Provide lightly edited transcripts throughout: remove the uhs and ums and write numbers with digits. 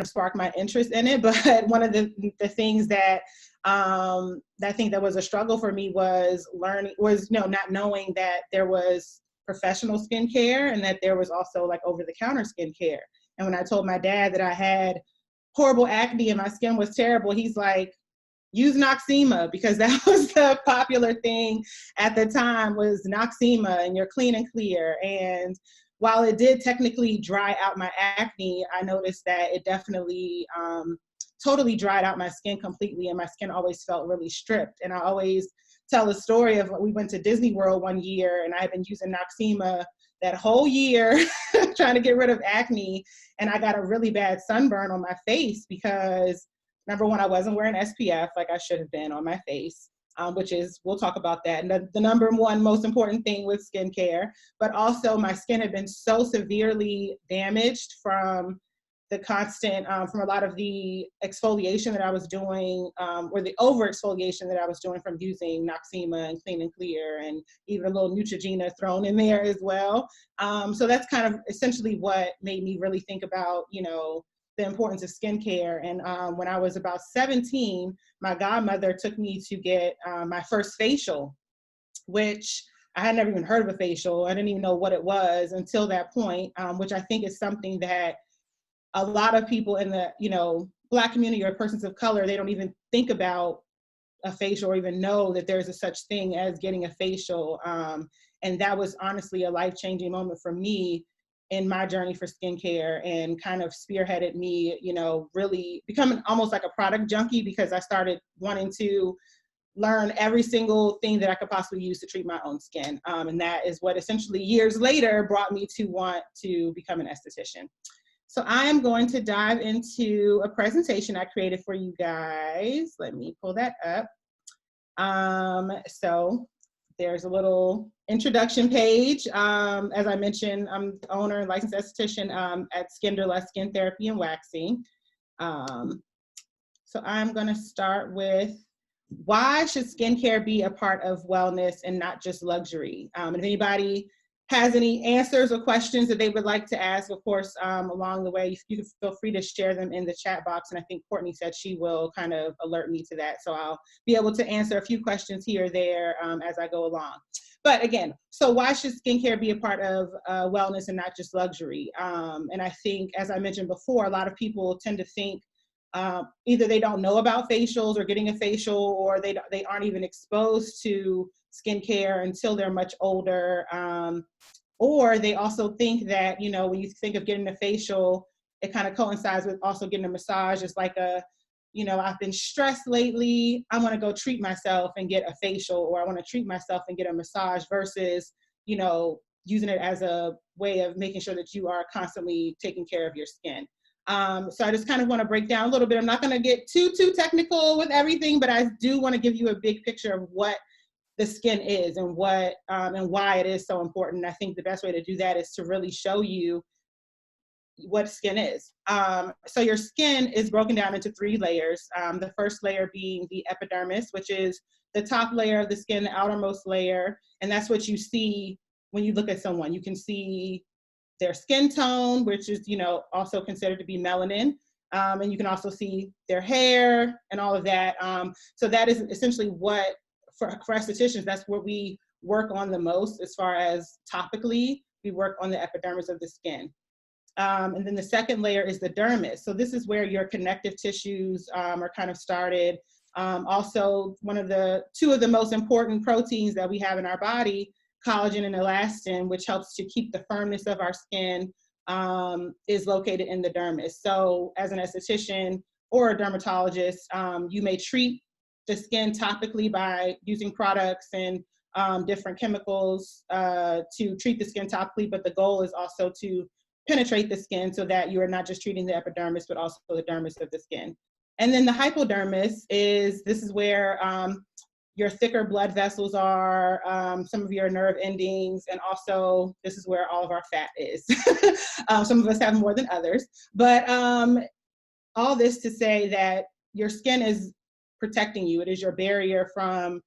of sparked my interest in it. But one of the things that I think that was a struggle for me was not knowing that there was professional skincare and that there was also like over-the-counter skincare. And when I told my dad that I had horrible acne and my skin was terrible, he's like, use Noxema, because that was the popular thing at the time, was Noxema, and you're clean and clear. And while it did technically dry out my acne, I noticed that it definitely totally dried out my skin completely, and my skin always felt really stripped. And I always tell the story of, we went to Disney World one year and I had been using Noxema that whole year trying to get rid of acne, and I got a really bad sunburn on my face because, number one, I wasn't wearing SPF like I should have been on my face, which is, we'll talk about that, and the number one most important thing with skincare. But also my skin had been so severely damaged from the constant, from a lot of the exfoliation that I was doing, or the over exfoliation that I was doing from using Noxema and Clean and Clear, and even a little Neutrogena thrown in there as well. So that's kind of essentially what made me really think about, the importance of skincare. And when I was about 17, my godmother took me to get my first facial, which I had never even heard of a facial. I didn't even know what it was until that point, which I think is something that a lot of people in the, Black community or persons of color, they don't even think about a facial or even know that there's a such thing as getting a facial. And that was honestly a life-changing moment for me in my journey for skincare, and kind of spearheaded me, really becoming almost like a product junkie, because I started wanting to learn every single thing that I could possibly use to treat my own skin. And that is what essentially years later brought me to want to become an esthetician. So I am going to dive into a presentation I created for you guys. Let me pull that up. So there's a little introduction page. As I mentioned, I'm the owner and licensed esthetician at Skinderlust Skin Therapy and Waxing. So I'm going to start with, why should skincare be a part of wellness and not just luxury? If anybody has any answers or questions that they would like to ask, of course, along the way, you can feel free to share them in the chat box. And I think Courtney said she will kind of alert me to that. So I'll be able to answer a few questions here or there as I go along. But again, so why should skincare be a part of wellness and not just luxury? And I think, as I mentioned before, a lot of people tend to think either they don't know about facials or getting a facial, or they aren't even exposed to skincare until they're much older. Or they also think that, when you think of getting a facial, it kind of coincides with also getting a massage. It's like I've been stressed lately, I want to go treat myself and get a facial, or I want to treat myself and get a massage, versus, using it as a way of making sure that you are constantly taking care of your skin. So I just kind of want to break down a little bit. I'm not going to get too technical with everything, but I do want to give you a big picture of what the skin is and what and why it is so important. I think the best way to do that is to really show you what skin is. So your skin is broken down into 3 layers. The first layer being the epidermis, which is the top layer of the skin, the outermost layer, and that's what you see when you look at someone. You can see their skin tone, which is, also considered to be melanin. And you can also see their hair and all of that. So that is essentially what, for estheticians, that's what we work on the most as far as topically. We work on the epidermis of the skin. And then the second layer is the dermis. So this is where your connective tissues are kind of started. Also, two of the most important proteins that we have in our body, collagen and elastin, which helps to keep the firmness of our skin, is located in the dermis. So as an esthetician or a dermatologist, you may treat the skin topically by using products and different chemicals to treat the skin topically, but the goal is also to penetrate the skin so that you are not just treating the epidermis, but also the dermis of the skin. And then the hypodermis this is where your thicker blood vessels are, some of your nerve endings, and also this is where all of our fat is. Some of us have more than others, but all this to say that your skin is protecting you. It is your barrier from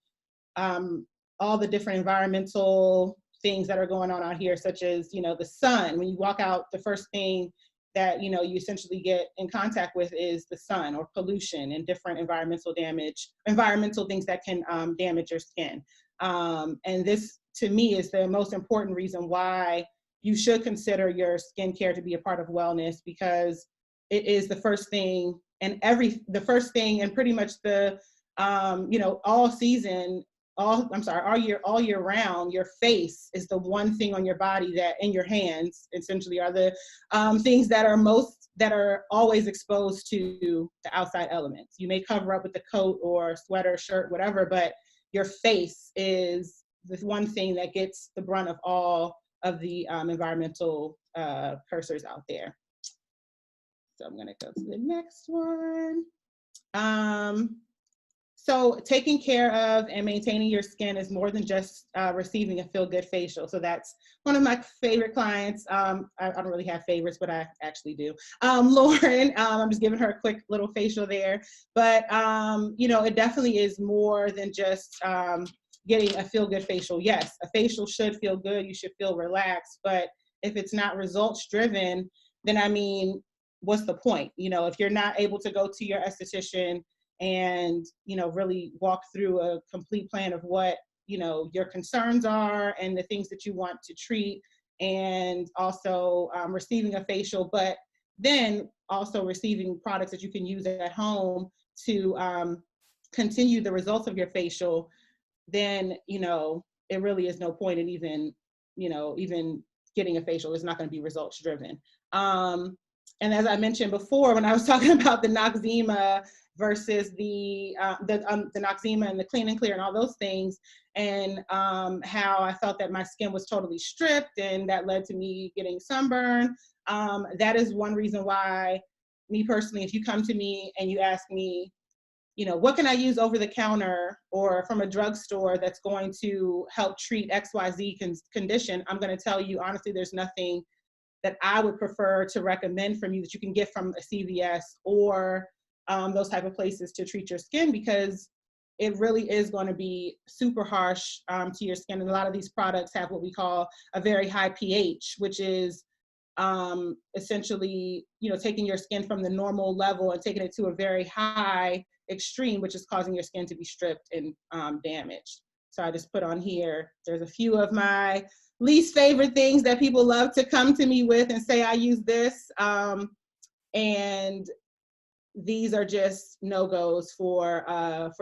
all the different environmental things that are going on out here, such as, the sun. When you walk out, the first thing that, you know, you essentially get in contact with is the sun or pollution and different environmental things that can damage your skin. And this, to me, is the most important reason why you should consider your skincare to be a part of wellness, because it is the first thing and pretty much the, you know, all year round, your face is the one thing on your body that, in your hands, essentially, are the things that are always exposed to the outside elements. You may cover up with a coat or sweater, shirt, whatever, but your face is the one thing that gets the brunt of all of the environmental cursors out there. So I'm gonna go to the next one. So taking care of and maintaining your skin is more than just receiving a feel-good facial. So that's one of my favorite clients. I don't really have favorites, but I actually do. Lauren, I'm just giving her a quick little facial there. But, you know, it definitely is more than just getting a feel-good facial. Yes, a facial should feel good. You should feel relaxed. But if it's not results-driven, then, I mean, what's the point? You know, if you're not able to go to your esthetician and, you know, really walk through a complete plan of what, you know, your concerns are and the things that you want to treat, and also receiving a facial, but then also receiving products that you can use at home to continue the results of your facial, then, you know, it really is no point in even, you know, even getting a facial. It's not going to be results driven. And as I mentioned before, when I was talking about the Noxzema versus the Noxzema and the Clean and Clear and all those things, and how I felt that my skin was totally stripped and that led to me getting sunburn, that is one reason why, me personally, if you come to me and you ask me, you know, what can I use over the counter or from a drugstore that's going to help treat XYZ condition, I'm going to tell you, honestly, there's nothing that I would prefer to recommend from you that you can get from a CVS or those type of places to treat your skin, because it really is going to be super harsh to your skin. And a lot of these products have what we call a very high pH, which is essentially, you know, taking your skin from the normal level and taking it to a very high extreme, which is causing your skin to be stripped and damaged. So I just put on here, there's a few of my least favorite things that people love to come to me with and say, I use this. And these are just no-goes for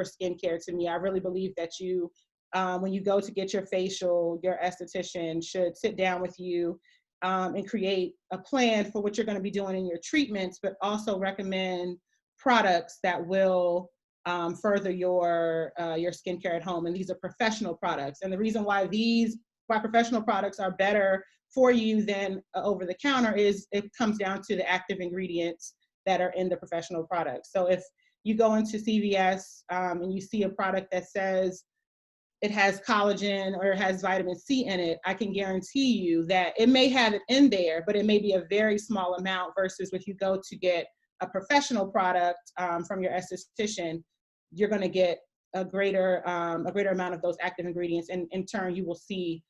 skincare to me. I really believe that you, when you go to get your facial, your esthetician should sit down with you and create a plan for what you're going to be doing in your treatments, but also recommend products that will further your skincare at home. And these are professional products. And the reason why professional products are better for you than over the counter is it comes down to the active ingredients that are in the professional products. So if you go into CVS and you see a product that says it has collagen or it has vitamin C in it, I can guarantee you that it may have it in there, but it may be a very small amount, versus if you go to get a professional product from your esthetician, you're going to get a greater amount of those active ingredients, and in turn you will see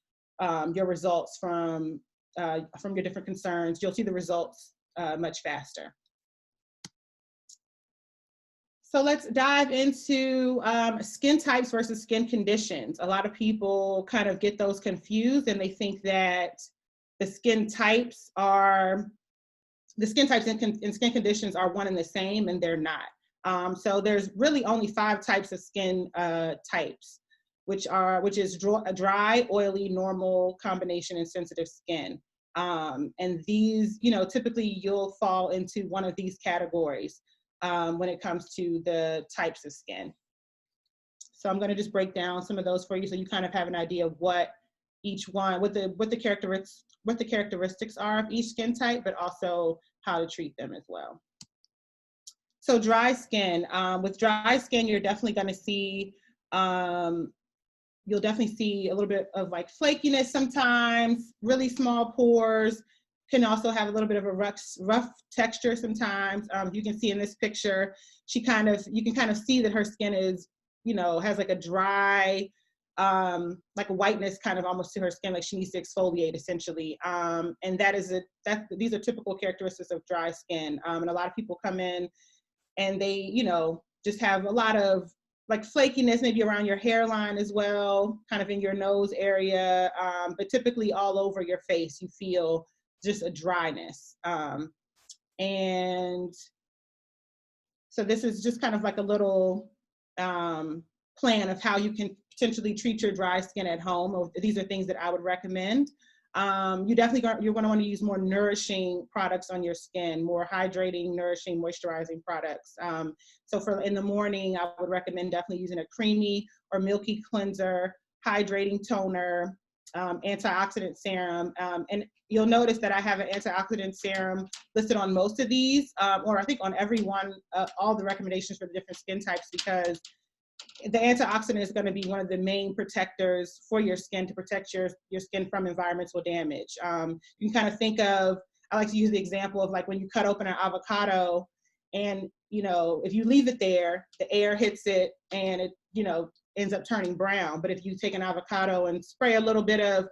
your results from your different concerns. You'll see the results much faster. So let's dive into skin types versus skin conditions. A lot of people kind of get those confused, and they think that the skin types and skin conditions are one and the same, and they're not. So there's really only 5 types of skin types, which is dry, oily, normal, combination, and sensitive skin. And these, you know, typically you'll fall into one of these categories when it comes to the types of skin. So I'm going to just break down some of those for you, so you kind of have an idea of what each one, what the characteristics are of each skin type, but also how to treat them as well. So dry skin. With dry skin, you're definitely going to see you'll definitely see a little bit of like flakiness sometimes, really small pores. Can also have a little bit of a rough texture sometimes. You can see in this picture, you can kind of see that her skin is, you know, has like a dry, like a whiteness kind of almost to her skin, like she needs to exfoliate essentially. And these are typical characteristics of dry skin. And a lot of people come in and they, just have a lot of like flakiness, maybe around your hairline as well, kind of in your nose area, but typically all over your face, you feel just a dryness. And so this is just kind of like a little plan of how you can potentially treat your dry skin at home. These are things that I would recommend. You're going to want to use more nourishing products on your skin, more hydrating, nourishing, moisturizing products. So for in the morning, I would recommend definitely using a creamy or milky cleanser, hydrating toner, antioxidant serum. And you'll notice that I have an antioxidant serum listed on most of these, or I think on every one, all the recommendations for the different skin types, because the antioxidant is going to be one of the main protectors for your skin to protect your skin from environmental damage. You can kind of think of, I like to use the example of like when you cut open an avocado and, if you leave it there, the air hits it and it, ends up turning brown. But if you take an avocado and spray a little bit of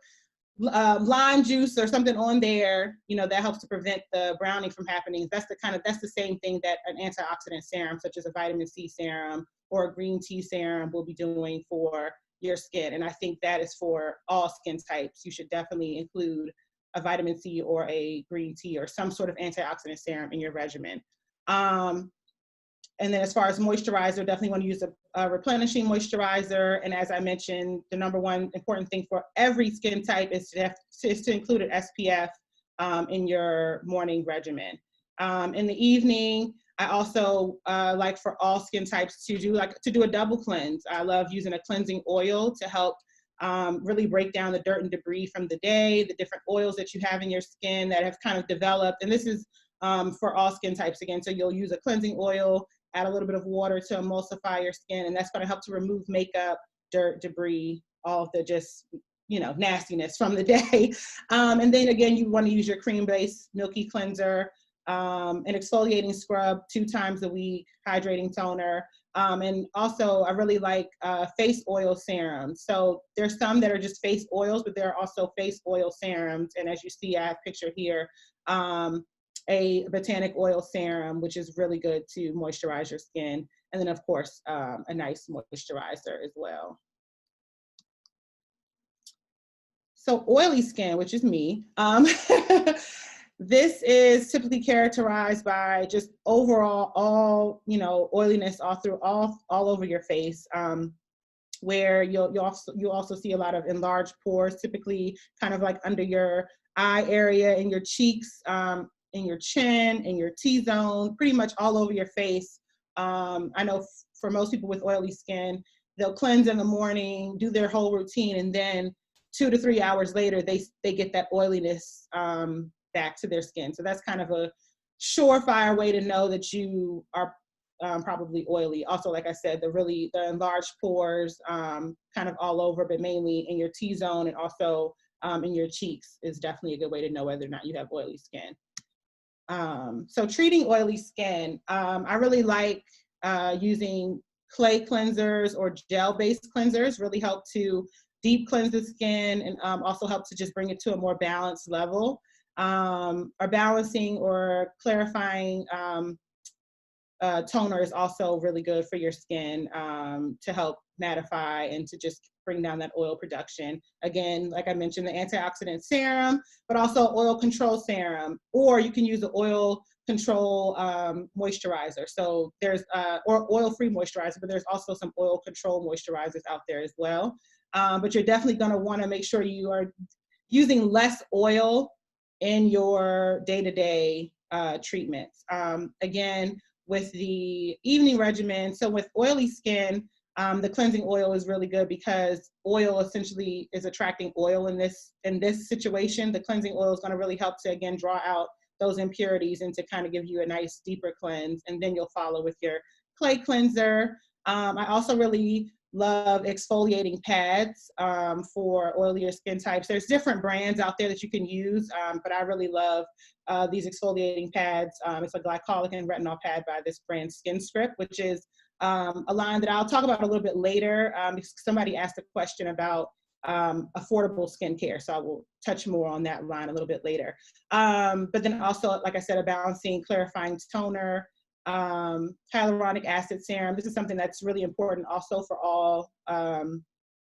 lime juice or something on there, that helps to prevent the browning from happening. That's the same thing that an antioxidant serum, such as a vitamin C serum or a green tea serum, will be doing for your skin. And I think that is for all skin types. You should definitely include a vitamin C or a green tea or some sort of antioxidant serum in your regimen. And then as far as moisturizer, definitely want to use a replenishing moisturizer. And as I mentioned, the number one important thing for every skin type is to include an SPF in your morning regimen. In the evening, I also like for all skin types to do a double cleanse. I love using a cleansing oil to help really break down the dirt and debris from the day, the different oils that you have in your skin that have kind of developed. And this is for all skin types again. So you'll use a cleansing oil, add a little bit of water to emulsify your skin, and that's going to help to remove makeup, dirt, debris, all of the just, nastiness from the day. And then again, you want to use your cream-based milky cleanser, an exfoliating scrub 2 times a week, hydrating toner. And also I really like face oil serums. So there's some that are just face oils, but there are also face oil serums. And as you see, I have a picture here, a botanic oil serum, which is really good to moisturize your skin. And then of course, a nice moisturizer as well. So oily skin, which is me, this is typically characterized by just overall, oiliness all over your face, where you'll also see a lot of enlarged pores, typically kind of like under your eye area, in your cheeks, in your chin, in your T-zone, pretty much all over your face. I know for most people with oily skin, they'll cleanse in the morning, do their whole routine, and then 2 to 3 hours later, they get that oiliness back to their skin. So that's kind of a surefire way to know that you are probably oily. Also, like I said, the enlarged pores kind of all over, but mainly in your T-zone and also in your cheeks is definitely a good way to know whether or not you have oily skin. So treating oily skin, I really like using clay cleansers or gel-based cleansers, really help to deep cleanse the skin and also help to just bring it to a more balanced level. Or balancing or clarifying toner is also really good for your skin to help mattify and to just bring down that oil production. Again, like I mentioned, the antioxidant serum, but also oil control serum, or you can use the oil control moisturizer. So there's, or oil-free moisturizer, but there's also some oil control moisturizers out there as well. But you're definitely gonna wanna make sure you are using less oil in your day-to-day treatments. Again, with the evening regimen, so with oily skin, the cleansing oil is really good because oil essentially is attracting oil in this situation. The cleansing oil is going to really help to, again, draw out those impurities and to kind of give you a nice deeper cleanse. And then you'll follow with your clay cleanser. I also really love exfoliating pads for oilier skin types. There's different brands out there that you can use, but I really love these exfoliating pads. It's a glycolic and retinol pad by this brand Skin Script, which is a line that I'll talk about a little bit later, because somebody asked a question about affordable skincare. So I will touch more on that line a little bit later. But then also, like I said, a balancing clarifying toner, hyaluronic acid serum. This is something that's really important also for all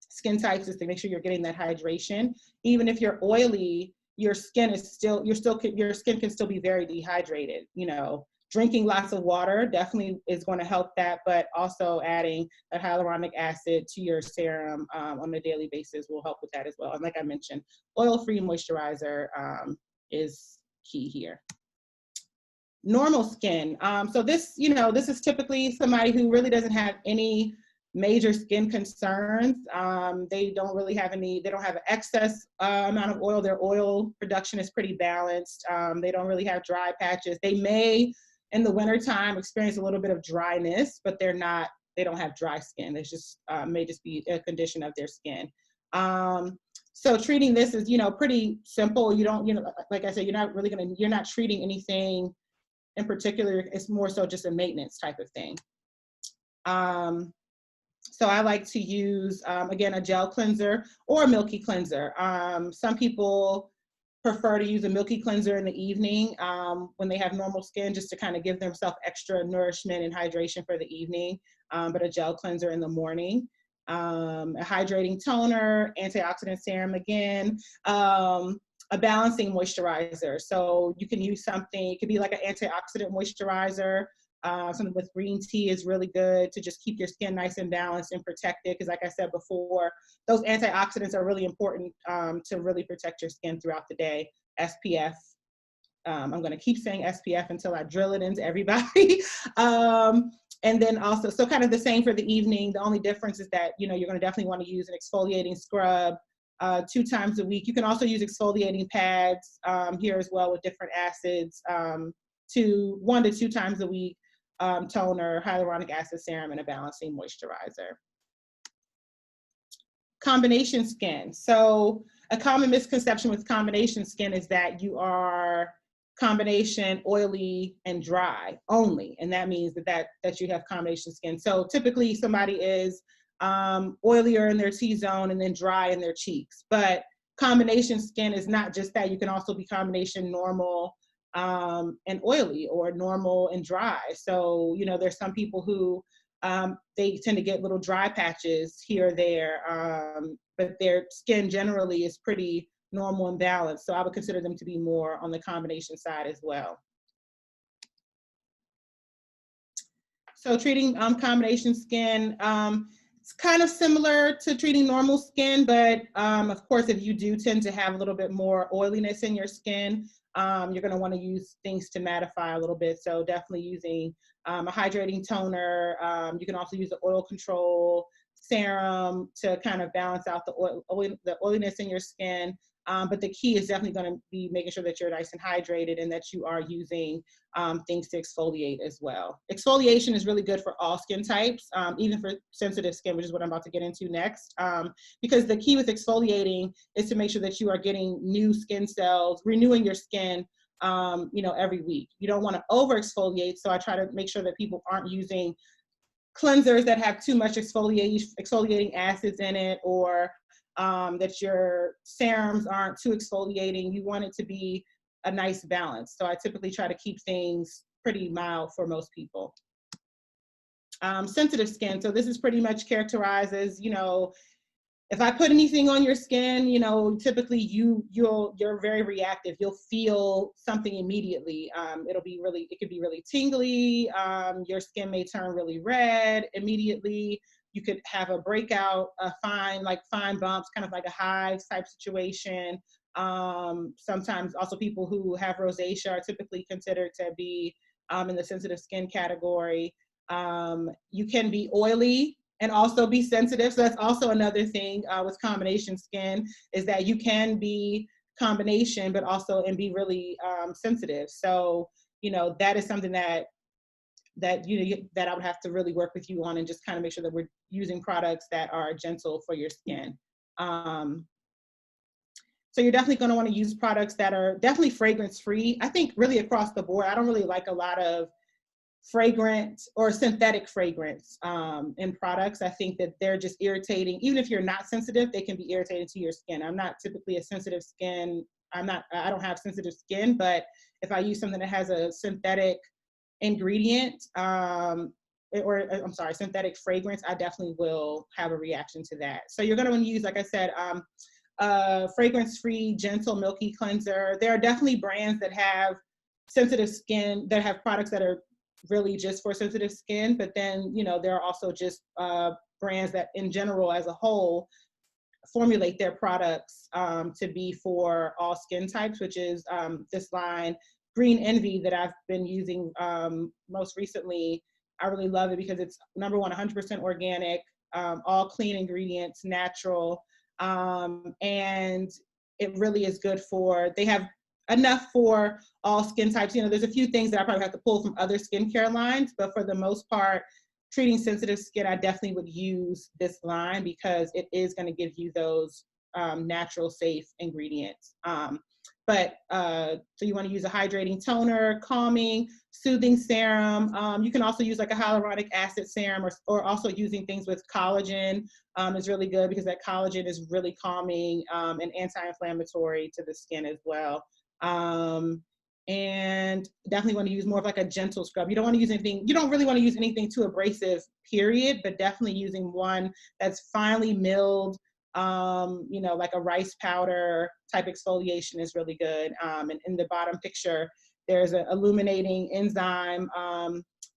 skin types, is to make sure you're getting that hydration. Even if you're oily, your skin can still be very dehydrated. You know, drinking lots of water definitely is going to help that, but also adding that hyaluronic acid to your serum on a daily basis will help with that as well. And like I mentioned, oil-free moisturizer is key here. Normal skin. So this, this is typically somebody who really doesn't have any major skin concerns. They don't have an excess amount of oil. Their oil production is pretty balanced. They don't really have dry patches. They may, in the wintertime, experience a little bit of dryness, but they don't have dry skin. It's just, may just be a condition of their skin. So treating this is, pretty simple. You don't, like I said, you're not treating anything in particular. It's more so just a maintenance type of thing. So I like to use, again, a gel cleanser or a milky cleanser. Some people prefer to use a milky cleanser in the evening when they have normal skin, just to kind of give themselves extra nourishment and hydration for the evening, but a gel cleanser in the morning. A hydrating toner, antioxidant serum again, a balancing moisturizer. So you can use something, it could be like an antioxidant moisturizer. Something with green tea is really good to just keep your skin nice and balanced and protected, because like I said before, those antioxidants are really important to really protect your skin throughout the day. SPF. I'm going to keep saying SPF until I drill it into everybody. And then also, so kind of the same for the evening. The only difference is that, you're going to definitely want to use an exfoliating scrub 2 times a week. You can also use exfoliating pads here as well with different acids, 1 to 2 times a week. Toner, hyaluronic acid serum, and a balancing moisturizer. Combination skin. So a common misconception with combination skin is that you are combination oily and dry only, and that means that you have combination skin. So typically somebody is oilier in their T-zone and then dry in their cheeks, but combination skin is not just that. You can also be combination normal and oily, or normal and dry. So, there's some people who they tend to get little dry patches here or there, but their skin generally is pretty normal and balanced. So I would consider them to be more on the combination side as well. So treating combination skin, it's kind of similar to treating normal skin, but of course, if you do tend to have a little bit more oiliness in your skin, you're going to want to use things to mattify a little bit. So definitely using a hydrating toner. You can also use the oil control serum to kind of balance out the oiliness in your skin. But the key is definitely going to be making sure that you're nice and hydrated, and that you are using things to exfoliate as well. Exfoliation is really good for all skin types, even for sensitive skin, which is what I'm about to get into next. Because the key with exfoliating is to make sure that you are getting new skin cells, renewing your skin, every week. You don't want to over exfoliate. So I try to make sure that people aren't using cleansers that have too much exfoliating acids in it, or that your serums aren't too exfoliating. You want it to be a nice balance. So I typically try to keep things pretty mild for most people. Sensitive skin. So this is pretty much characterized as, if I put anything on your skin, typically you're very reactive. You'll feel something immediately. It could be really tingly. Your skin may turn really red immediately. You could have a breakout, fine bumps, kind of like a hives type situation. Sometimes also people who have rosacea are typically considered to be in the sensitive skin category. You can be oily and also be sensitive. So that's also another thing with combination skin, is that you can be combination, but also and be really sensitive. So, that is something that I would have to really work with you on, and just kind of make sure that we're using products that are gentle for your skin. So you're definitely going to want to use products that are definitely fragrance free. I think really across the board, I don't really like a lot of fragrant or synthetic fragrance in products. I think that they're just irritating. Even if you're not sensitive, they can be irritating to your skin. I'm not typically a sensitive skin. I don't have sensitive skin, but if I use something that has a synthetic ingredient, synthetic fragrance, I definitely will have a reaction to that. So you're going to want to use, like I said, fragrance-free, gentle, milky cleanser. There are definitely brands that have sensitive skin, that have products that are really just for sensitive skin, but then, you know, there are also just brands that in general as a whole formulate their products to be for all skin types, which is this line, Green Envy, that I've been using most recently. I really love it because it's, number one, 100% organic, all clean ingredients, natural, and it really is good for, they have enough for all skin types. You know, there's a few things that I probably have to pull from other skincare lines, but for the most part, treating sensitive skin, I definitely would use this line because it is going to give you those natural, safe ingredients. So you want to use a hydrating toner, calming, soothing serum. You can also use like a hyaluronic acid serum, or also using things with collagen is really good because that collagen is really calming and anti-inflammatory to the skin as well. And definitely want to use more of like a gentle scrub. You don't want to use anything, you don't really want to use anything too abrasive, period, but definitely using one that's finely milled, you know, like a rice powder type exfoliation is really good. And in the bottom picture, there's an illuminating enzyme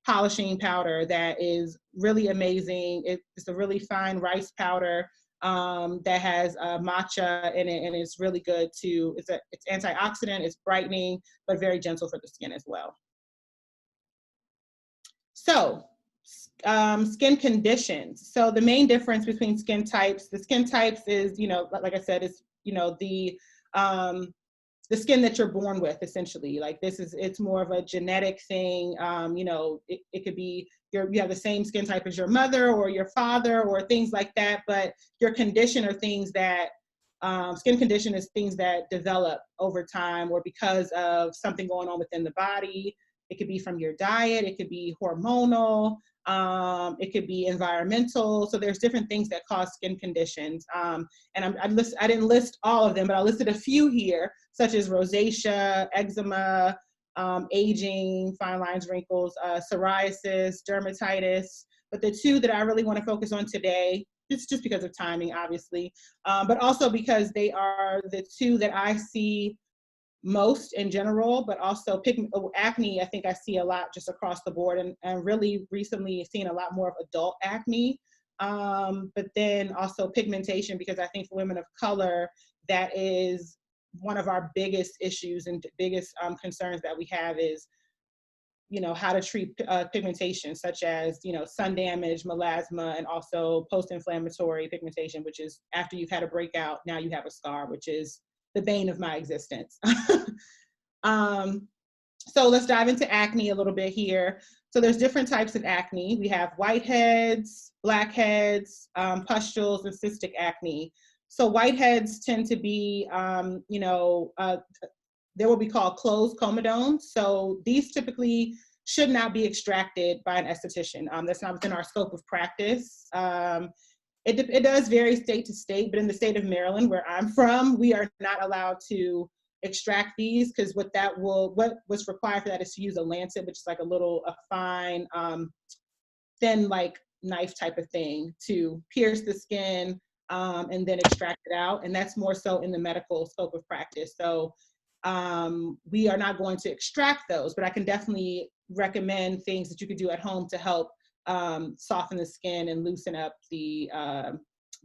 polishing powder that is really amazing. It's a really fine rice powder that has matcha in it, and it's really good to, it's antioxidant, it's brightening, but very gentle for the skin as well. So skin conditions. So the main difference between skin types, the skin types is, you know, like I said, is, you know, the skin that you're born with, essentially. Like this is, it's more of a genetic thing. You know, it could be you have the same skin type as your mother or your father or things like that, but your condition are things that, skin condition is things that develop over time or because of something going on within the body. It could be from your diet, it could be hormonal, it could be environmental. So there's different things that cause skin conditions. And I didn't list all of them, but I listed a few here, such as rosacea, eczema, aging, fine lines, wrinkles, psoriasis, dermatitis. But the two that I really want to focus on today, it's just because of timing, obviously, but also because they are the two that I see most in general, but also acne, I think I see a lot just across the board, and really recently seeing a lot more of adult acne, but then also pigmentation, because I think for women of color, that is one of our biggest issues and biggest concerns that we have is, you know, how to treat pigmentation, such as, you know, sun damage, melasma, and also post-inflammatory pigmentation, which is after you've had a breakout, now you have a scar, which is the bane of my existence. So let's dive into acne a little bit here. So there's different types of acne. We have whiteheads, blackheads, pustules, and cystic acne. So whiteheads tend to be, you know, they're what we call closed comedones. So these typically should not be extracted by an esthetician. That's not within our scope of practice. It does vary state to state, but in the state of Maryland, where I'm from, we are not allowed to extract these, because what's required for that is to use a lancet, which is like a fine, thin, like knife type of thing to pierce the skin and then extract it out. And that's more so in the medical scope of practice. So we are not going to extract those, but I can definitely recommend things that you could do at home to help soften the skin and loosen up the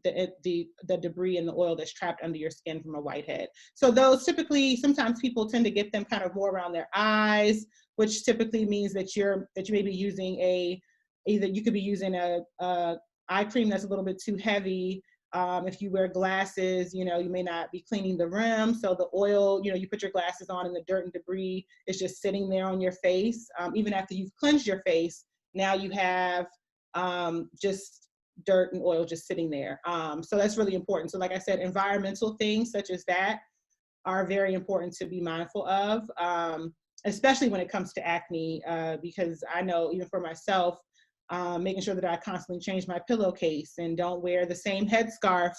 debris and the oil that's trapped under your skin from a whitehead. So those typically, sometimes people tend to get them kind of more around their eyes, which typically means that you may be using either you could be using a eye cream that's a little bit too heavy. If you wear glasses, you know, you may not be cleaning the rim. So the oil, you know, you put your glasses on and the dirt and debris is just sitting there on your face. Even after you've cleansed your face, now you have just dirt and oil just sitting there. So that's really important. So like I said, environmental things such as that are very important to be mindful of. especially when it comes to acne, because I know even for myself, making sure that I constantly change my pillowcase and don't wear the same headscarf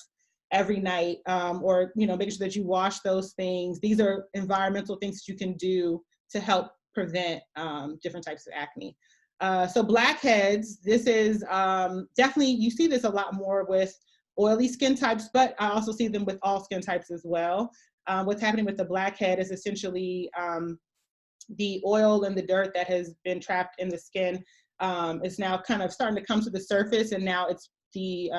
every night, or, you know, making sure that you wash those things. These are environmental things that you can do to help prevent different types of acne. So blackheads, this is definitely, you see this a lot more with oily skin types, but I also see them with all skin types as well. What's happening with the blackhead is essentially the oil and the dirt that has been trapped in the skin is now kind of starting to come to the surface, and now it's the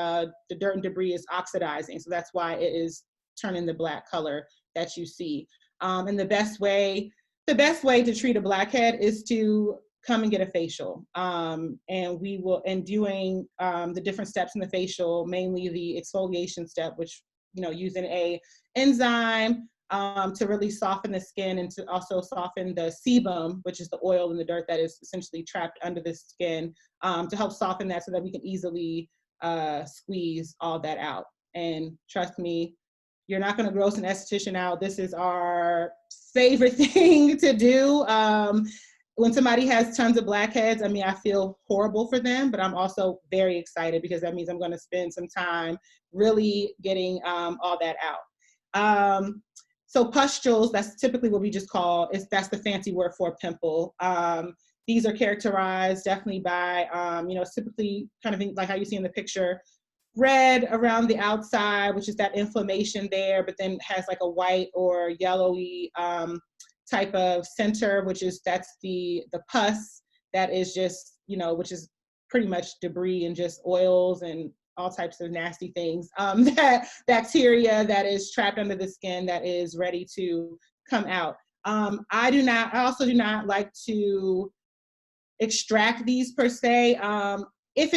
dirt and debris is oxidizing. So that's why it is turning the black color that you see. And the best way to treat a blackhead is to come and get a facial. And we will, and doing the different steps in the facial, mainly the exfoliation step, which, you know, using a enzyme to really soften the skin and to also soften the sebum, which is the oil and the dirt that is essentially trapped under the skin, to help soften that so that we can easily squeeze all that out. And trust me, you're not going to gross an esthetician out. This is our favorite thing to do. When somebody has tons of blackheads, I mean, I feel horrible for them, but I'm also very excited because that means I'm going to spend some time really getting all that out. So pustules, that's typically what we just call, that's the fancy word for a pimple. These are characterized definitely by, you know, typically kind of like how you see in the picture, red around the outside, which is that inflammation there, but then has like a white or yellowy type of center, that's the pus that is just, you know, which is pretty much debris and just oils and all types of nasty things, that bacteria that is trapped under the skin that is ready to come out. I also do not like to extract these per se. If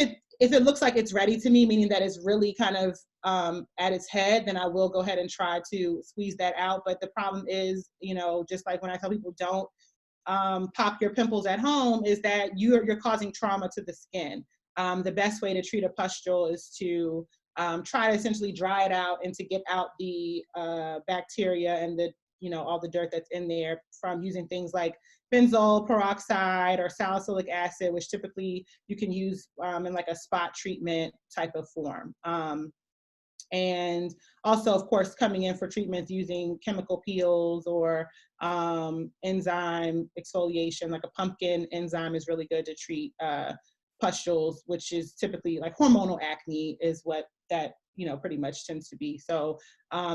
it looks like it's ready to me, meaning that it's really kind of at its head, then I will go ahead and try to squeeze that out. But the problem is, you know, just like when I tell people don't pop your pimples at home, is that you're causing trauma to the skin. The best way to treat a pustule is to try to essentially dry it out and to get out the bacteria and the, you know, all the dirt that's in there from using things like benzoyl peroxide or salicylic acid, which typically you can use in like a spot treatment type of form. And also, of course, coming in for treatments using chemical peels or enzyme exfoliation, like a pumpkin enzyme is really good to treat pustules, which is typically like hormonal acne is what that, you know, pretty much tends to be. So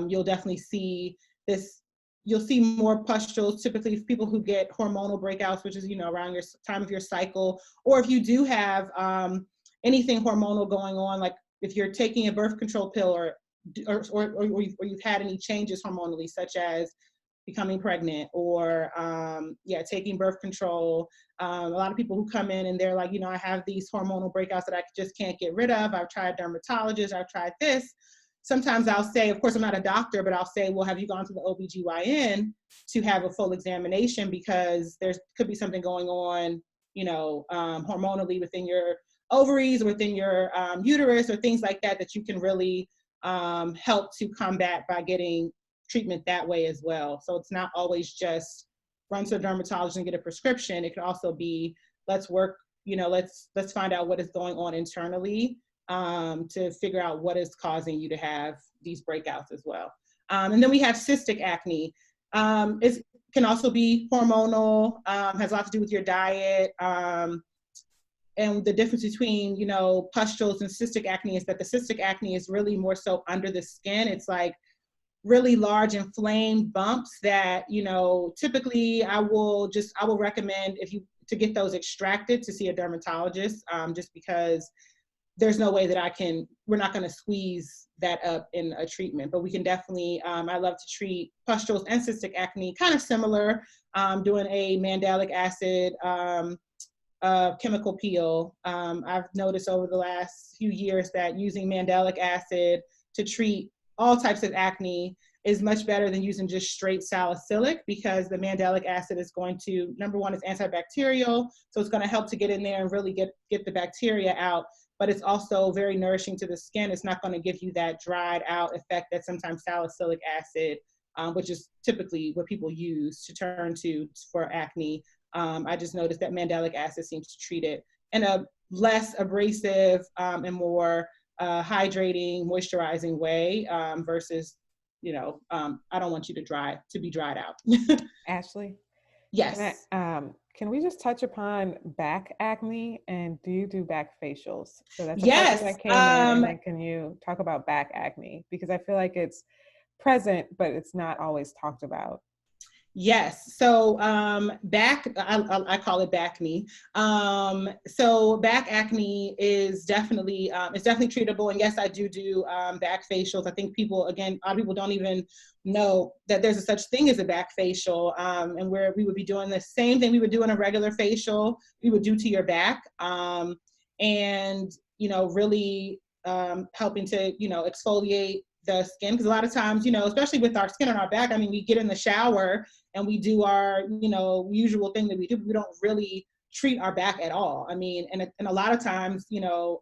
you'll definitely see this. You'll see more pustules, typically people who get hormonal breakouts, which is, you know, around your time of your cycle, or if you do have anything hormonal going on, like if you're taking a birth control pill or you've had any changes hormonally, such as becoming pregnant or taking birth control. A lot of people who come in and they're like, you know, I have these hormonal breakouts that I just can't get rid of. I've tried dermatologists, I've tried this. Sometimes I'll say, of course, I'm not a doctor, but I'll say, well, have you gone to the OBGYN to have a full examination? Because there could be something going on, you know, hormonally within your ovaries, within your uterus, or things like that, that you can really help to combat by getting treatment that way as well. So it's not always just run to a dermatologist and get a prescription. It could also be, let's work, you know, let's find out what is going on internally to figure out what is causing you to have these breakouts as well. And then we have cystic acne. It can also be hormonal, has a lot to do with your diet. And the difference between, you know, pustules and cystic acne is that the cystic acne is really more so under the skin. It's like really large inflamed bumps that, you know, typically I will recommend to get those extracted, to see a dermatologist, just because there's no way that we're not going to squeeze that up in a treatment, but we can definitely, I love to treat pustules and cystic acne kind of similar, doing a mandelic acid chemical peel. I've noticed over the last few years that using mandelic acid to treat all types of acne is much better than using just straight salicylic, because the mandelic acid is going to, number one, it's antibacterial, so it's going to help to get in there and really get the bacteria out, but it's also very nourishing to the skin. It's not going to give you that dried out effect that sometimes salicylic acid which is typically what people use to turn to for acne. I just noticed that mandelic acid seems to treat it in a less abrasive and more hydrating, moisturizing way versus, I don't want you to be dried out. Ashley, Yes. can we just touch upon back acne, and do you do back facials? So that's a question Yes. that came in, and then can you talk about back acne? Because I feel like it's present, but it's not always talked about. Yes. So I call it back acne. So back acne is definitely it's definitely treatable. And yes, I do back facials. I think people, again, a lot of people don't even know that there's a such thing as a back facial, and where we would be doing the same thing we would do in a regular facial, we would do to your back, and really helping to exfoliate the skin, because a lot of times, especially with our skin on our back, I mean, we get in the shower and we do our, usual thing that we do. We don't really treat our back at all. I mean, and a lot of times,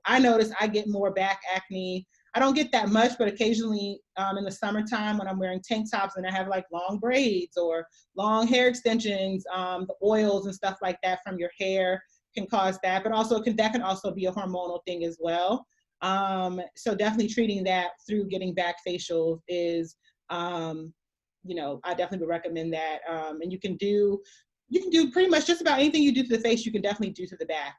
I notice I get more back acne. I don't get that much, but occasionally in the summertime when I'm wearing tank tops and I have like long braids or long hair extensions, the oils and stuff like that from your hair can cause that, but also that can also be a hormonal thing as well. So definitely treating that through getting back facials is, I definitely would recommend that. And you can do pretty much just about anything you do to the face, you can definitely do to the back.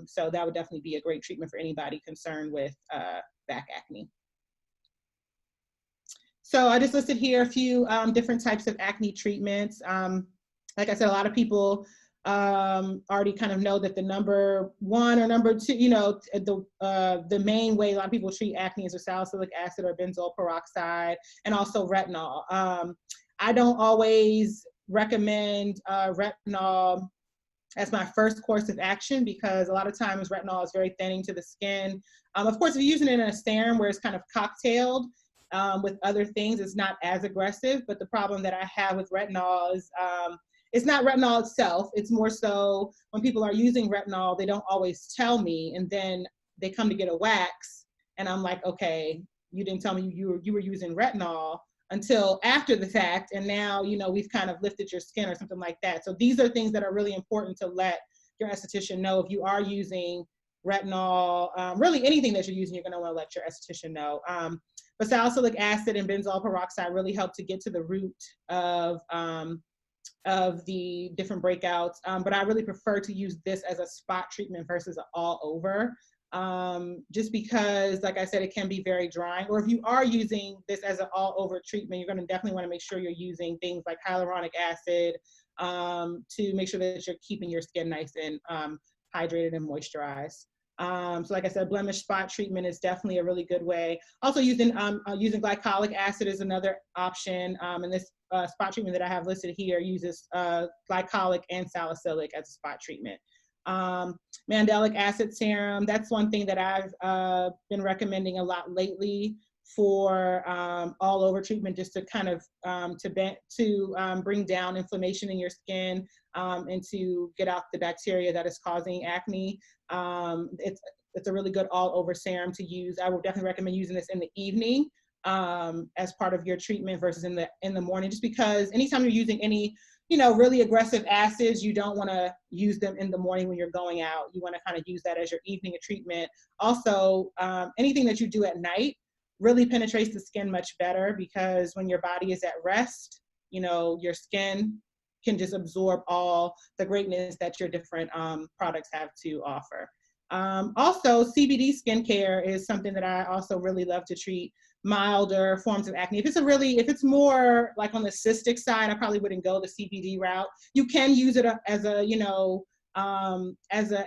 So that would definitely be a great treatment for anybody concerned with back acne. So I just listed here a few different types of acne treatments. Like I said, a lot of people already kind of know that the number one or number two, the main way a lot of people treat acne is with salicylic acid or benzoyl peroxide, and also retinol. I don't always recommend retinol as my first course of action, because a lot of times retinol is very thinning to the skin. Of course, if you're using it in a serum where it's kind of cocktailed with other things, it's not as aggressive. But the problem that I have with retinol is it's not retinol itself. It's more so when people are using retinol, they don't always tell me, and then they come to get a wax, and I'm like, okay, you didn't tell me you were using retinol until after the fact, and now we've kind of lifted your skin or something like that. So these are things that are really important to let your esthetician know. If you are using retinol, really anything that you're using, you're going to want to let your esthetician know. But salicylic acid and benzoyl peroxide really help to get to the root of the different breakouts. But I really prefer to use this as a spot treatment versus an all over. Just because, like I said, it can be very drying. Or if you are using this as an all over treatment, you're going to definitely want to make sure you're using things like hyaluronic acid to make sure that you're keeping your skin nice and hydrated and moisturized. So like I said, blemish spot treatment is definitely a really good way. Also using glycolic acid is another option. And this spot treatment that I have listed here uses glycolic and salicylic as a spot treatment. Mandelic acid serum, that's one thing that I've been recommending a lot lately for all over treatment, just to kind of bring down inflammation in your skin and to get out the bacteria that is causing acne. It's a really good all over serum to use. I would definitely recommend using this in the evening as part of your treatment versus in the morning, just because anytime you're using any really aggressive acids, you don't want to use them in the morning when you're going out. You want to kind of use that as your evening treatment. Also, anything that you do at night really penetrates the skin much better, because when your body is at rest, your skin can just absorb all the greatness that your different products have to offer. Also, CBD skincare is something that I also really love to treat milder forms of acne. If it's more like on the cystic side, I probably wouldn't go the CBD route. You can use it as a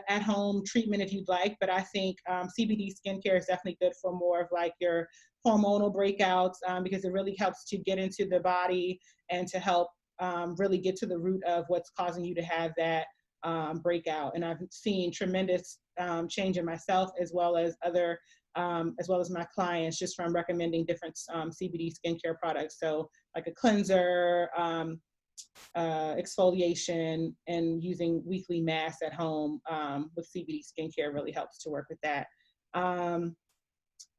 at-home treatment if you'd like, but I think CBD skincare is definitely good for more of like your hormonal breakouts, because it really helps to get into the body and to help really get to the root of what's causing you to have that breakout. And I've seen tremendous change in myself as well as my clients, just from recommending different CBD skincare products. So like a cleanser, exfoliation, and using weekly masks at home with CBD skincare really helps to work with that.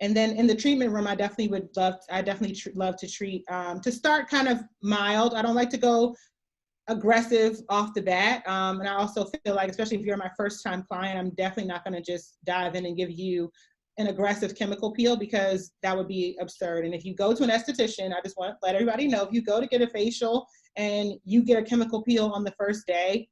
And then in the treatment room, I definitely love to treat, to start kind of mild. I don't like to go aggressive off the bat. And I also feel like, especially if you're my first time client, I'm definitely not going to just dive in and give you an aggressive chemical peel, because that would be absurd. And if you go to an esthetician, I just want to let everybody know, if you go to get a facial and you get a chemical peel on the first day,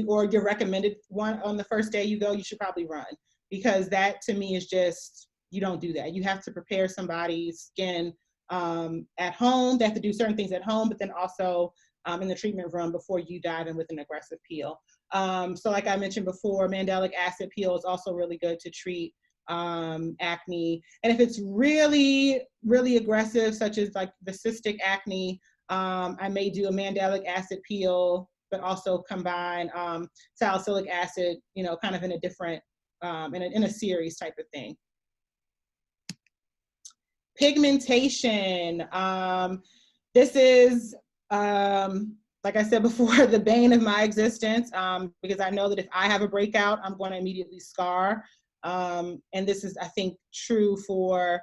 or your recommended one on the first day you go, you should probably run, because that to me is just, you don't do that. You have to prepare somebody's skin at home. They have to do certain things at home, but then also in the treatment room before you dive in with an aggressive peel. So like I mentioned before, mandelic acid peel is also really good to treat acne. And if it's really, really aggressive, such as like the cystic acne, I may do a mandelic acid peel, but also combine salicylic acid, kind of in a different, in a series type of thing. Pigmentation. This is, like I said before, the bane of my existence, because I know that if I have a breakout, I'm going to immediately scar. And this is, I think, true for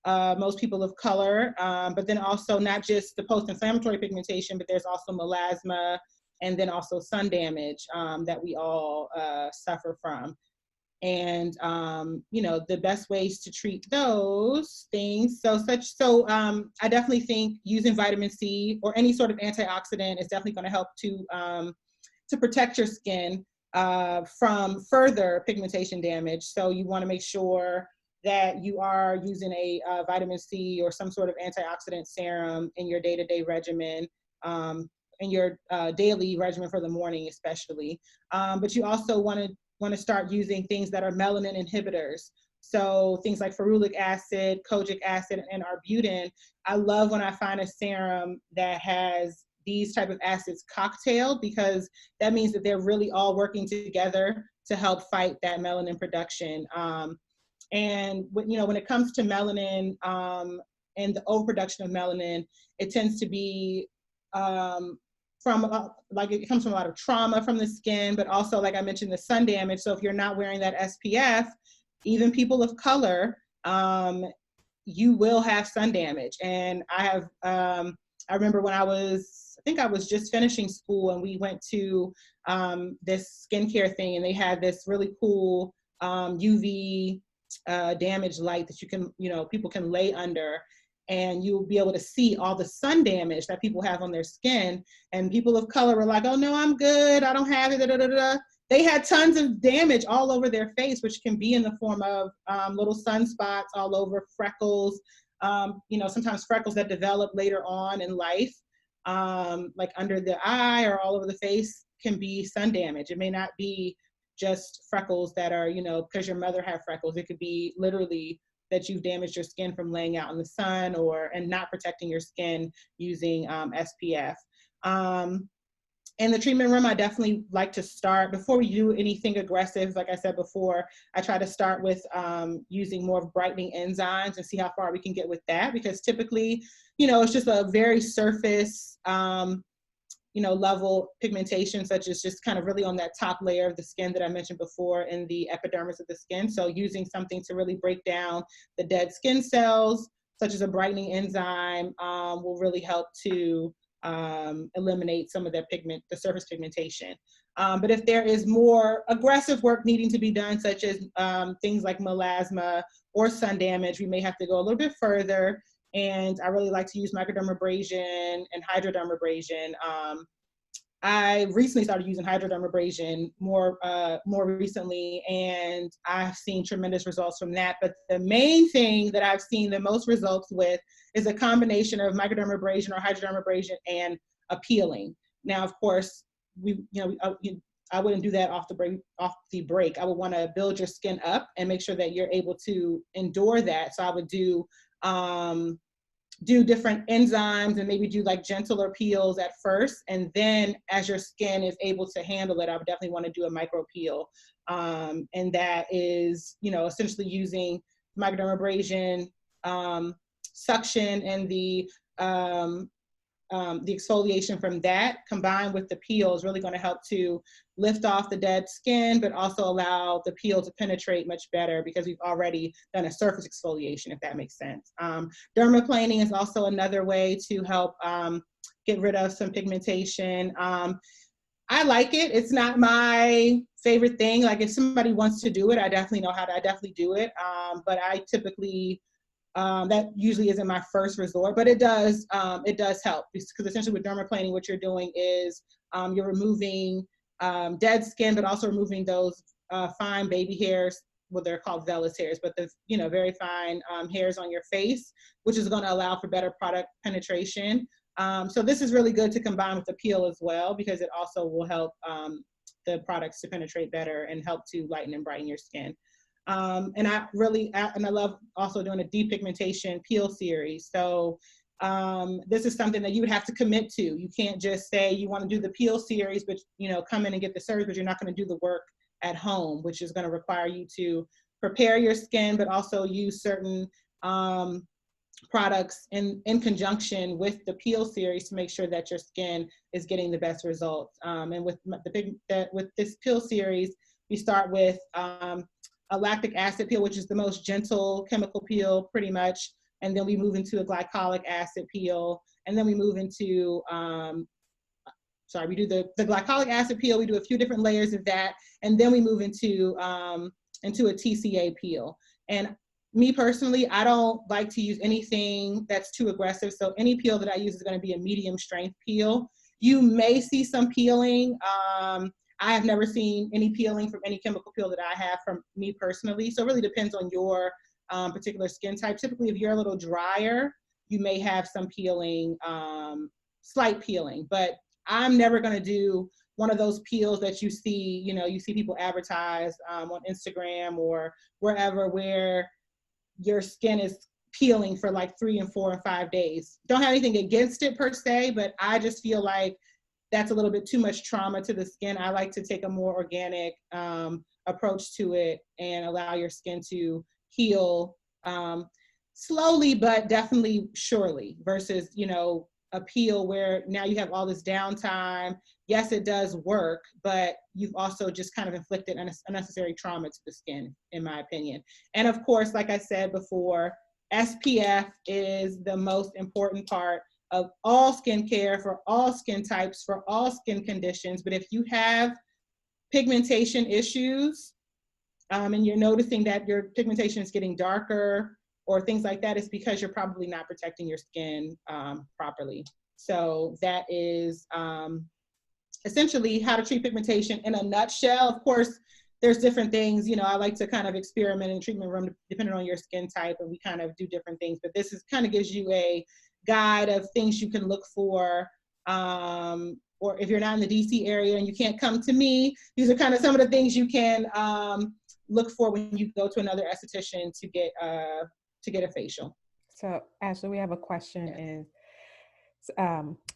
most people of color, but then also not just the post-inflammatory pigmentation, but there's also melasma, and then also sun damage that we all suffer from. And the best ways to treat those things. I definitely think using vitamin C or any sort of antioxidant is definitely going to help to protect your skin from further pigmentation damage. So you want to make sure that you are using a vitamin C or some sort of antioxidant serum in your day-to-day regimen, in your daily regimen for the morning especially. But you also want to start using things that are melanin inhibitors. So things like ferulic acid, kojic acid, and arbutin. I love when I find a serum that has these type of acids cocktailed, because that means that they're really all working together to help fight that melanin production. And when it comes to melanin and the overproduction of melanin, it tends to be it comes from a lot of trauma from the skin, but also, like I mentioned, the sun damage. So if you're not wearing that SPF, even people of color, you will have sun damage. And I remember when I think I was just finishing school, and we went to this skincare thing, and they had this really cool UV damage light that people can lay under, and you'll be able to see all the sun damage that people have on their skin. And people of color were like, oh no, I'm good, I don't have it, da, da, da, da. They had tons of damage all over their face, which can be in the form of little sunspots all over, freckles, sometimes freckles that develop later on in life, like under the eye or all over the face, can be sun damage. It may not be just freckles that are, because your mother had freckles. It could be literally that you've damaged your skin from laying out in the sun and not protecting your skin using SPF. In the treatment room, I definitely like to start, before we do anything aggressive, like I said before, I try to start with using more of brightening enzymes and see how far we can get with that, because typically, it's just a very surface, level pigmentation, such as just kind of really on that top layer of the skin that I mentioned before in the epidermis of the skin. So using something to really break down the dead skin cells, such as a brightening enzyme, will really help to eliminate some of the surface pigmentation. But if there is more aggressive work needing to be done, such as things like melasma or sun damage, we may have to go a little bit further. And I really like to use microdermabrasion and hydrodermabrasion. I recently started using hydrodermabrasion more recently, and I've seen tremendous results from that. But the main thing that I've seen the most results with is a combination of microdermabrasion or hydrodermabrasion and a peeling. Now, of course, I wouldn't do that off the break. I would want to build your skin up and make sure that you're able to endure that. So I would do different enzymes and maybe do like gentler peels at first. And then as your skin is able to handle it, I would definitely want to do a micro peel. And that is, essentially using microdermabrasion, suction, and the the exfoliation from that combined with the peel is really going to help to lift off the dead skin, but also allow the peel to penetrate much better because we've already done a surface exfoliation, if that makes sense. Dermaplaning is also another way to help get rid of some pigmentation. I like it. It's not my favorite thing. Like if somebody wants to do it, I definitely know how to, I definitely do it. But I typically, that usually isn't my first resort, but it does help because essentially with dermaplaning, what you're doing is you're removing dead skin, but also removing those fine baby hairs, what they're called vellus hairs, but the very fine hairs on your face, which is going to allow for better product penetration. So this is really good to combine with the peel as well, because it also will help the products to penetrate better and help to lighten and brighten your skin. And I love also doing a depigmentation peel series. So this is something that you would have to commit to. You can't just say you want to do the peel series, but come in and get the service, but you're not going to do the work at home, which is going to require you to prepare your skin, but also use certain products in conjunction with the peel series to make sure that your skin is getting the best results. And with this peel series, we start with a lactic acid peel, which is the most gentle chemical peel pretty much. And then we move into a glycolic acid peel. And then we move into, we do the glycolic acid peel. We do a few different layers of that. And then we move into a TCA peel. And me personally, I don't like to use anything that's too aggressive. So any peel that I use is going to be a medium strength peel. You may see some peeling. I have never seen any peeling from any chemical peel that I have from me personally. So it really depends on your particular skin type. Typically, if you're a little drier, you may have some peeling, slight peeling, but I'm never going to do one of those peels that you see, you see people advertise on Instagram or wherever, where your skin is peeling for like 3 and 4 and 5 days. Don't have anything against it per se, but I just feel like that's a little bit too much trauma to the skin. I like to take a more organic approach to it and allow your skin to heal slowly, but definitely surely, versus, a peel where now you have all this downtime. Yes, it does work, but you've also just kind of inflicted unnecessary trauma to the skin, in my opinion. And of course, like I said before, SPF is the most important part of all skincare for all skin types, for all skin conditions. But if you have pigmentation issues and you're noticing that your pigmentation is getting darker or things like that, it's because you're probably not protecting your skin properly. So that is essentially how to treat pigmentation in a nutshell. Of course, there's different things, I like to kind of experiment in the treatment room depending on your skin type, and we kind of do different things, but this is kind of gives you a guide of things you can look for. Or if you're not in the DC area and you can't come to me, these are kind of some of the things you can look for when you go to another esthetician to get a facial. So Ashley, we have a question. Yes. Is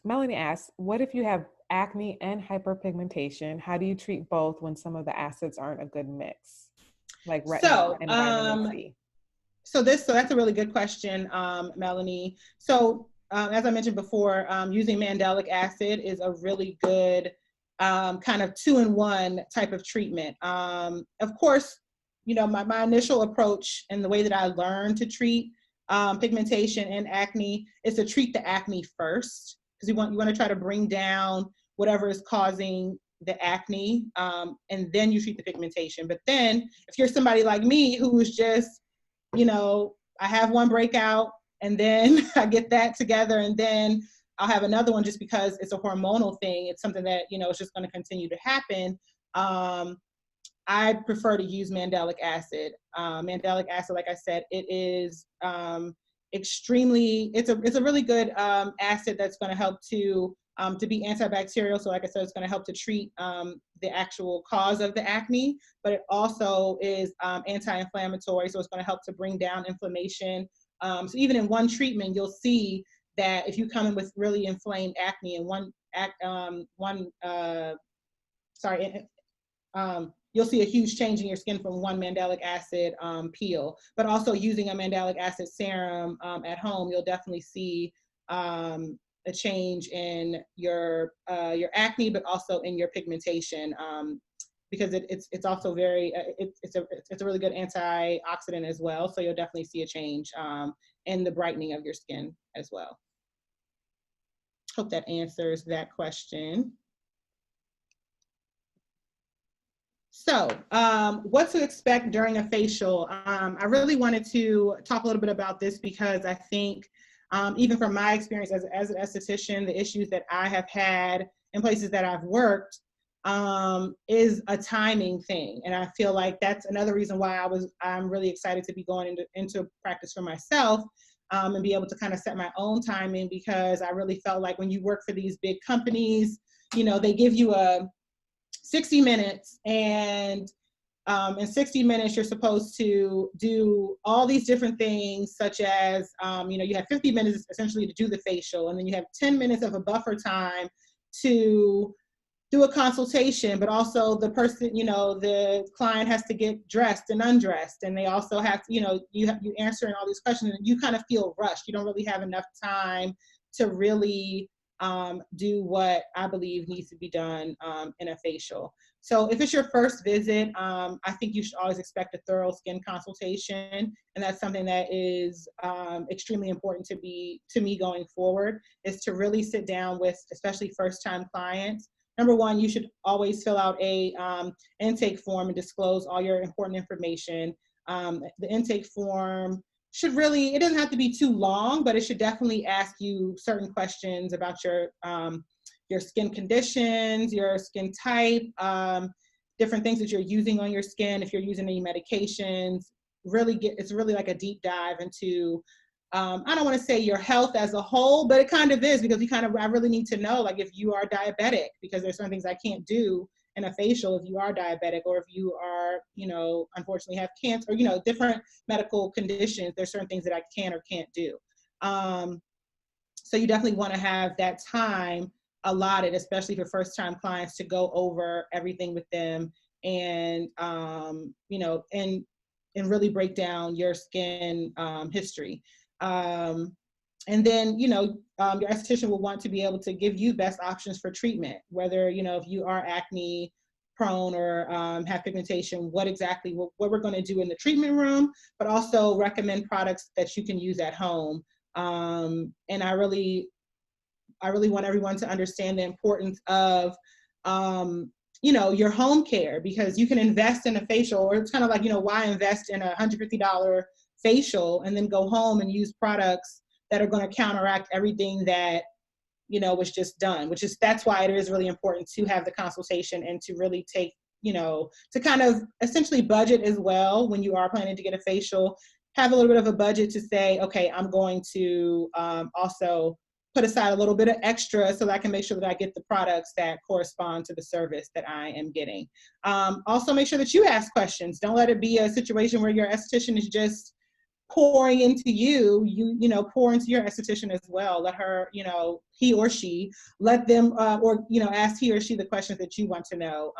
Melanie asks, what if you have acne and hyperpigmentation? How do you treat both when some of the acids aren't a good mix, like retinol and vitamin C? So that's a really good question, Melanie. So as I mentioned before, using mandelic acid is a really good kind of 2-in-1 type of treatment. Of course, my initial approach and the way that I learned to treat pigmentation and acne is to treat the acne first, because you want to try to bring down whatever is causing the acne, and then you treat the pigmentation. But then if you're somebody like me who's just, I have one breakout and then I get that together and then I'll have another one just because it's a hormonal thing. It's something that, it's just going to continue to happen. I prefer to use mandelic acid. Mandelic acid, like I said, it is it's a really good acid that's going to help to be antibacterial. So like I said, it's going to help to treat the actual cause of the acne, but it also is anti-inflammatory. So it's going to help to bring down inflammation. So even in one treatment, you'll see that if you come in with really inflamed acne in you'll see a huge change in your skin from one mandelic acid peel. But also using a mandelic acid serum at home, you'll definitely see a change in your acne, but also in your pigmentation, because it's also very it's a really good antioxidant as well. So you'll definitely see a change in the brightening of your skin as well. Hope that answers that question. So, what to expect during a facial? I really wanted to talk a little bit about this because I think, even from my experience as an esthetician, the issues that I have had in places that I've worked is a timing thing, and I feel like that's another reason why I'm really excited to be going into practice for myself, and be able to kind of set my own timing, because I really felt like when you work for these big companies, they give you a 60 minutes, and in 60 minutes, you're supposed to do all these different things, such as, you have 50 minutes essentially to do the facial, and then you have 10 minutes of a buffer time to do a consultation, but also the person, the client has to get dressed and undressed, and they also have to, you answering all these questions, and you kind of feel rushed. You don't really have enough time to really do what I believe needs to be done in a facial. So if it's your first visit, I think you should always expect a thorough skin consultation. And that's something that is extremely important to me going forward, is to really sit down with, especially first-time clients. Number one, you should always fill out a intake form and disclose all your important information. The intake form it doesn't have to be too long, but it should definitely ask you certain questions about your skin conditions, your skin type, different things that you're using on your skin, if you're using any medications. It's really like a deep dive into, I don't want to say your health as a whole, but it kind of is, because I really need to know, like, if you are diabetic, because there's some things I can't do in a facial if you are diabetic, or if you are, unfortunately have cancer, or, different medical conditions. There's certain things that I can or can't do. So you definitely want to have that time allotted, especially for first-time clients, to go over everything with them, and, and really break down your skin history. And then, your esthetician will want to be able to give you best options for treatment, whether, if you are acne prone or have pigmentation, what we're going to do in the treatment room, but also recommend products that you can use at home. And I really want everyone to understand the importance of, your home care, because you can invest in a facial, or it's kind of like, why invest in a $150 facial and then go home and use products that are going to counteract everything that, was just done, that's why it is really important to have the consultation, and to really take, to kind of essentially budget as well when you are planning to get a facial. Have a little bit of a budget to say, okay, I'm going to also put aside a little bit of extra so that I can make sure that I get the products that correspond to the service that I am getting. Also, make sure that you ask questions. Don't let it be a situation where your esthetician is just pouring into you. Pour into your esthetician as well. Let her, he or she, let them, ask he or she the questions that you want to know.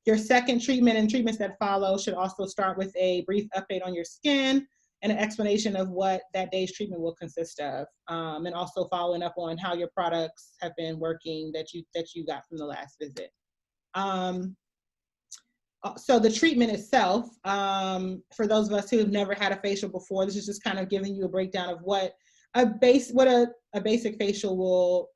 Your second treatment and treatments that follow should also start with a brief update on your skin and an explanation of what that day's treatment will consist of, and also following up on how your products have been working that you got from the last visit. So the treatment itself, for those of us who have never had a facial before, this is just kind of giving you a breakdown of what a basic facial will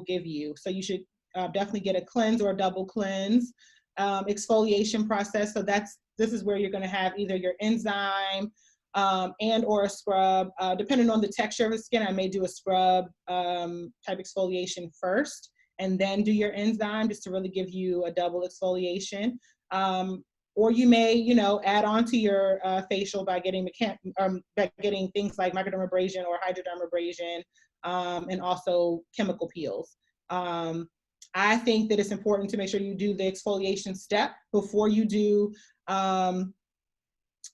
give you. So you should definitely get a cleanse or a double cleanse, exfoliation process. So this is where you're going to have either your enzyme and or a scrub. Depending on the texture of the skin, I may do a scrub type exfoliation first, and then do your enzyme, just to really give you a double exfoliation. Or you may, add on to your facial by getting things like microdermabrasion or hydrodermabrasion, and also chemical peels. I think that it's important to make sure you do the exfoliation step before you do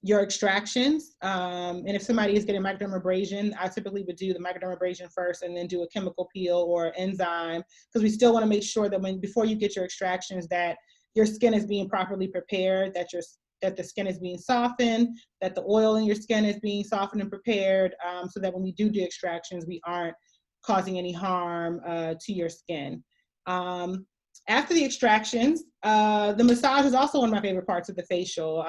your extractions. And if somebody is getting microdermabrasion, I typically would do the microdermabrasion first and then do a chemical peel or enzyme, because we still want to make sure that before you get your extractions, that your skin is being properly prepared, that the skin is being softened, that the oil in your skin is being softened and prepared, so that when we do extractions, we aren't causing any harm to your skin. After the extractions, the massage is also one of my favorite parts of the facial.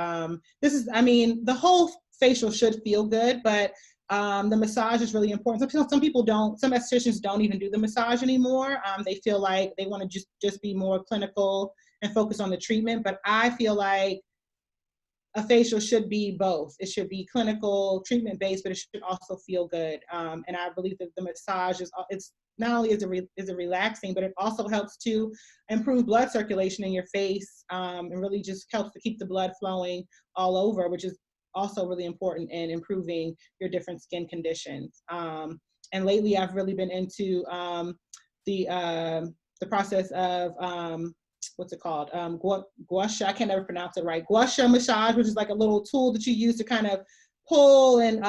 The whole facial should feel good, but the massage is really important. Some people don't, some estheticians don't even do the massage anymore. They feel like they want to just be more clinical and focus on the treatment. But I feel like a facial should be both. It should be clinical, treatment based, but it should also feel good. And I believe that the massage it's not only is it relaxing, but it also helps to improve blood circulation in your face, and really just helps to keep the blood flowing all over, which is also really important in improving your different skin conditions. And lately, I've really been into the process of what's it called? Gua sha. I can never pronounce it right. Gua sha massage, which is like a little tool that you use to kind of pull and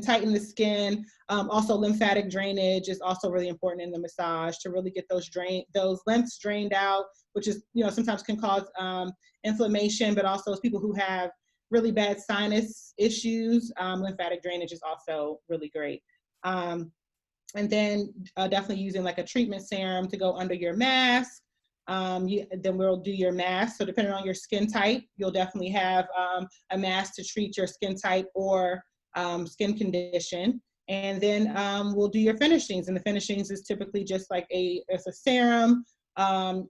tighten the skin. Also, lymphatic drainage is also really important in the massage to really get those lymphs drained out, which is, sometimes can cause inflammation, but also as people who have really bad sinus issues, lymphatic drainage is also really great. And then definitely using like a treatment serum to go under your mask. Then we'll do your mask. So depending on your skin type, you'll definitely have a mask to treat your skin type or skin condition. And then we'll do your finishings. And the finishings is typically just like it's a serum,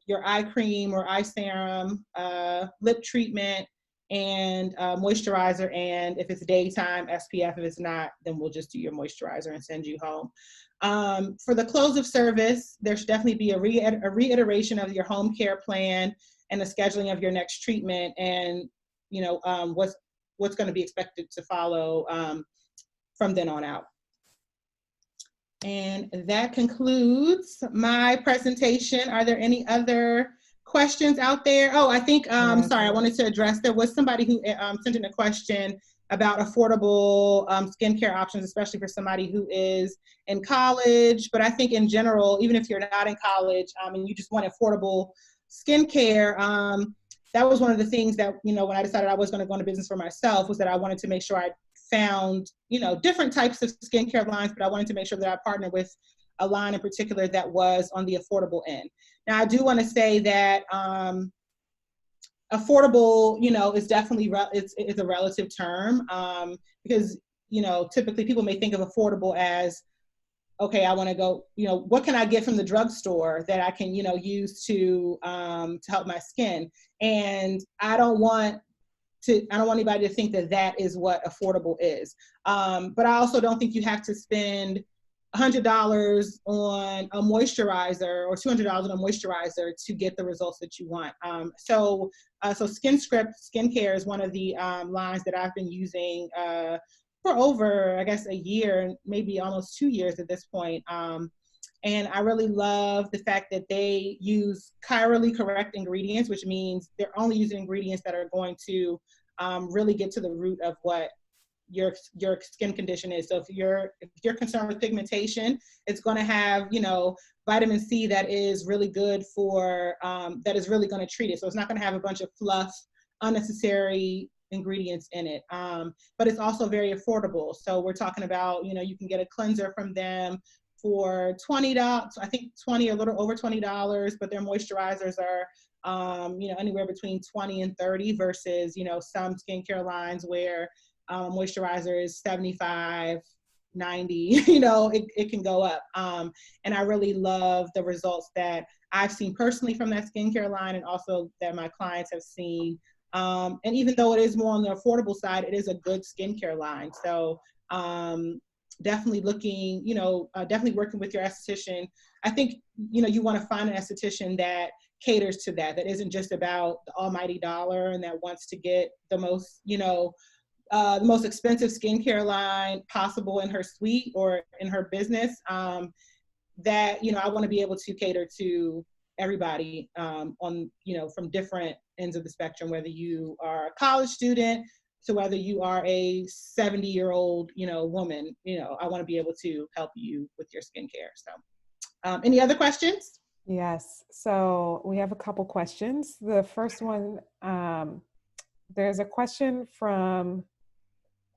your eye cream or eye serum, lip treatment, and moisturizer. And if it's daytime, SPF. If it's not, then we'll just do your moisturizer and send you home. For the close of service, there should definitely be a reiteration of your home care plan and the scheduling of your next treatment, and what's going to be expected to follow from then on out. And that concludes my presentation. Are there any other questions out there? Oh, I think, sorry, I wanted to address, there was somebody who sent in a question about affordable skincare options, especially for somebody who is in college. But I think in general, even if you're not in college and you just want affordable skincare, that was one of the things that, when I decided I was going to go into business for myself, was that I wanted to make sure I found, different types of skincare lines, but I wanted to make sure that I partnered with a line in particular that was on the affordable end. Now, I do want to say that affordable, is definitely it's a relative term, because typically people may think of affordable as, okay, I want to go, what can I get from the drugstore that I can use to help my skin? And I don't want anybody to think that that is what affordable is. But I also don't think you have to spend $100 on a moisturizer or $200 on a moisturizer to get the results that you want. So SkinScript skincare is one of the lines that I've been using for over, I guess, a year, maybe almost 2 years at this point. And I really love the fact that they use chirally correct ingredients, which means they're only using ingredients that are going to really get to the root of what your skin condition is. So if you're concerned with pigmentation, it's going to have, vitamin C that is really good for, that is really going to treat it. So it's not going to have a bunch of fluff, unnecessary ingredients in it. But it's also very affordable. So we're talking about, you can get a cleanser from them for $20, I think 20, a little over $20, but their moisturizers are, anywhere between 20 and 30 versus, some skincare lines where moisturizer is 75, 90, it can go up. And I really love the results that I've seen personally from that skincare line, and also that my clients have seen. And even though it is more on the affordable side, it is a good skincare line. So definitely looking, definitely working with your esthetician. I think, you want to find an esthetician that caters to that isn't just about the almighty dollar and that wants to get the most, the most expensive skincare line possible in her suite or in her business. That, I want to be able to cater to everybody on, from different ends of the spectrum, whether you are a college student to whether you are a 70-year-old, woman. I want to be able to help you with your skincare. So any other questions? Yes. So we have a couple questions. The first one, there's a question from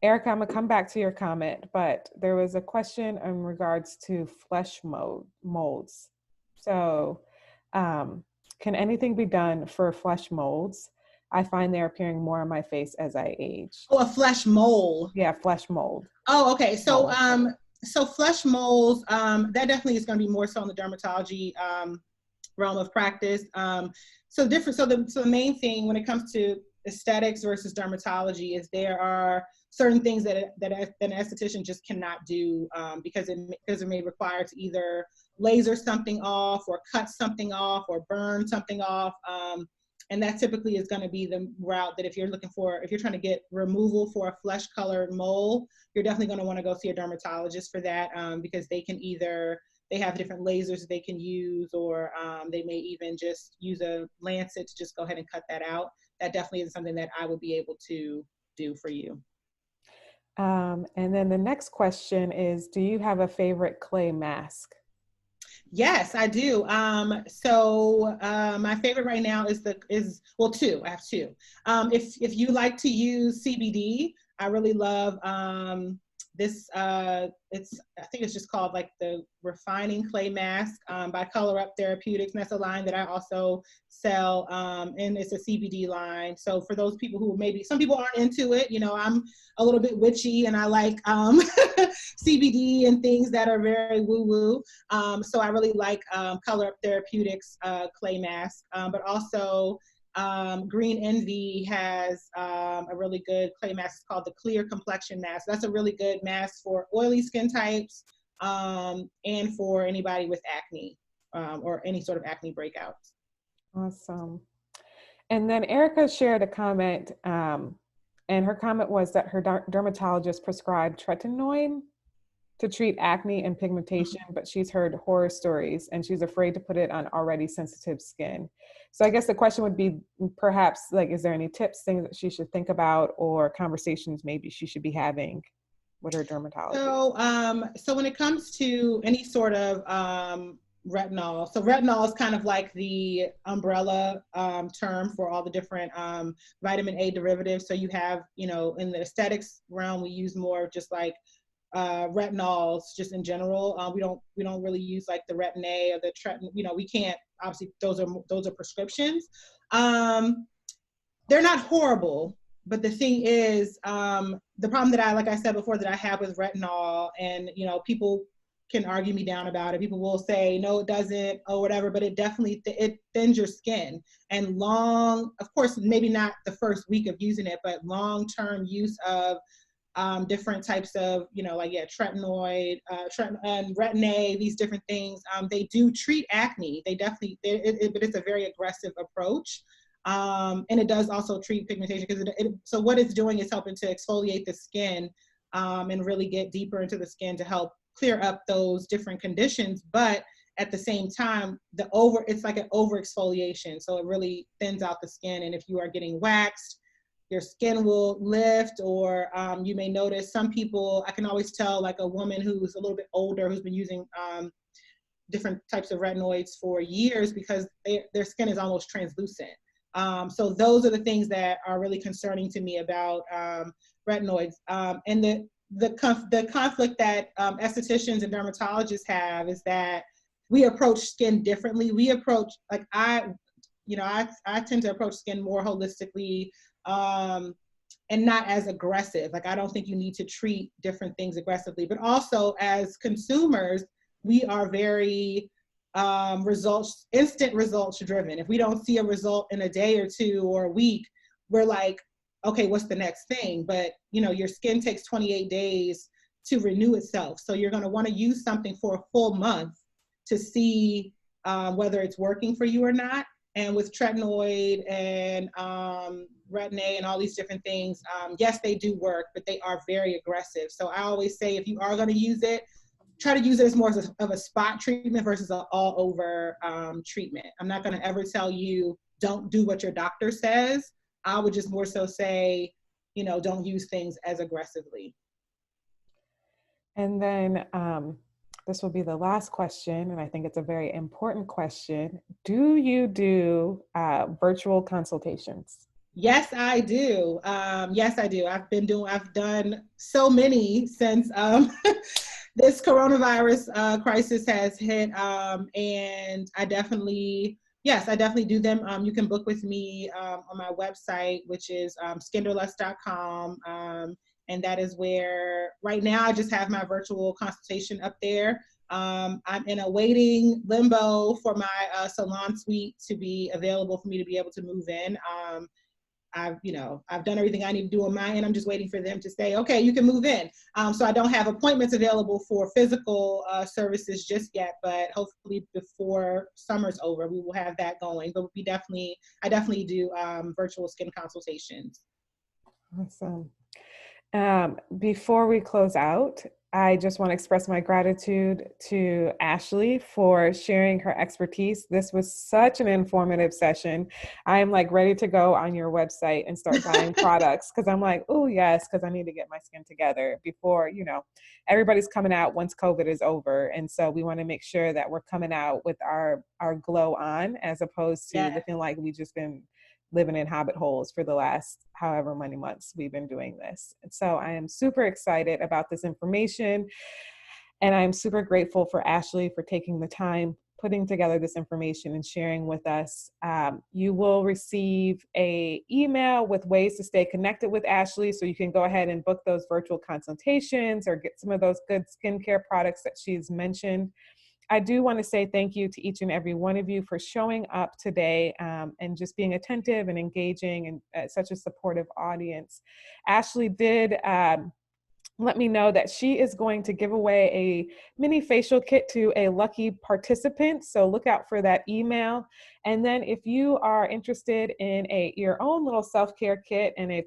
Erica, I'm gonna come back to your comment, but there was a question in regards to molds. So, can anything be done for flesh molds? I find they're appearing more on my face as I age. Oh, a flesh mole. Yeah, flesh mold. Oh, okay. So, Mold. so flesh moles, that definitely is going to be more so in the dermatology realm of practice. So different. So the main thing when it comes to aesthetics versus dermatology is there are certain things that an esthetician just cannot do because it may require to either laser something off or cut something off or burn something off. And that typically is going to be the route that if you're trying to get removal for a flesh colored mole, you're definitely going to want to go see a dermatologist for that because they have different lasers they can use, or they may even just use a lancet to just go ahead and cut that out. That definitely is something that I would be able to do for you. And then the next question is, do you have a favorite clay mask? Yes, I do. My favorite right now is two. I have two. If you like to use CBD, I really love this. I think it's just called like the Refining Clay Mask by Color Up Therapeutics. And that's a line that I also sell, and it's a CBD line. So for those people who maybe some people aren't into it, I'm a little bit witchy and I like CBD and things that are very woo-woo. So I really like Color Up Therapeutics clay mask, but also Green Envy has a really good clay mask. It's called the Clear Complexion Mask. That's a really good mask for oily skin types and for anybody with acne or any sort of acne breakouts. Awesome. And then Erica shared a comment, and her comment was that her dermatologist prescribed tretinoin to treat acne and pigmentation, but she's heard horror stories and she's afraid to put it on already sensitive skin. So I guess the question would be perhaps like, is there any tips, things that she should think about or conversations maybe she should be having with her dermatologist? So when it comes to any sort of retinol, so retinol is kind of like the umbrella term for all the different vitamin A derivatives. So you have, in the aesthetics realm, we use more just like retinols just in general. We don't really use like the Retin A or the Tretin. We can't, obviously those are prescriptions. They're not horrible, but the thing is, the problem that like I said before, that I have with retinol, and people can argue me down about it. People will say no, it doesn't, or whatever, but it definitely it thins your skin. And of course, maybe not the first week of using it, but long-term use of different types of, tretinoid, and Retin A, these different things, they do treat acne. They definitely, but it's a very aggressive approach. And it does also treat pigmentation because so what it's doing is helping to exfoliate the skin and really get deeper into the skin to help clear up those different conditions. But at the same time, it's like an over exfoliation. So it really thins out the skin. And if you are getting waxed, your skin will lift, or you may notice some people, I can always tell like a woman who's a little bit older, who's been using different types of retinoids for years, because their skin is almost translucent. So those are the things that are really concerning to me about retinoids. And the conflict that estheticians and dermatologists have is that we approach skin differently. We approach, like I tend to approach skin more holistically and not as aggressive. Like I don't think you need to treat different things aggressively, but also as consumers, we are very instant results driven. If we don't see a result in a day or two or a week, we're like, okay, what's the next thing? But your skin takes 28 days to renew itself. So you're going to want to use something for a full month to see whether it's working for you or not. And with tretinoid and Retin A and all these different things, yes, they do work, but they are very aggressive. So I always say, if you are going to use it, try to use it as more of a spot treatment versus an all over treatment. I'm not going to ever tell you don't do what your doctor says. I would just more so say, don't use things as aggressively. And then this will be the last question, and I think it's a very important question. Do you do virtual consultations? Yes, I do. Yes, I do. I've done so many since this coronavirus crisis has hit. And I definitely, yes, I definitely do them. You can book with me on my website, which is skinderlust.com. And that is where right now I just have my virtual consultation up there. I'm in a waiting limbo for my salon suite to be available for me to be able to move in. I've done everything I need to do on my end. I'm just waiting for them to say, okay, you can move in. So I don't have appointments available for physical services just yet, but hopefully before summer's over, we will have that going. But I definitely do virtual skin consultations. Awesome. Before we close out, I just want to express my gratitude to Ashley for sharing her expertise. This was such an informative session. I am like ready to go on your website and start buying products because I'm like, oh yes, because I need to get my skin together before, everybody's coming out once COVID is over. And so we want to make sure that we're coming out with our glow on, as opposed to Yeah. looking like we've just been living in hobbit holes for the last however many months we've been doing this. And so I am super excited about this information. And I'm super grateful for Ashley for taking the time putting together this information and sharing with us. You will receive an email with ways to stay connected with Ashley, so you can go ahead and book those virtual consultations or get some of those good skincare products that she's mentioned. I do want to say thank you to each and every one of you for showing up today and just being attentive and engaging and such a supportive audience. Ashley did let me know that she is going to give away a mini facial kit to a lucky participant. So look out for that email. And then if you are interested in your own little self-care kit and a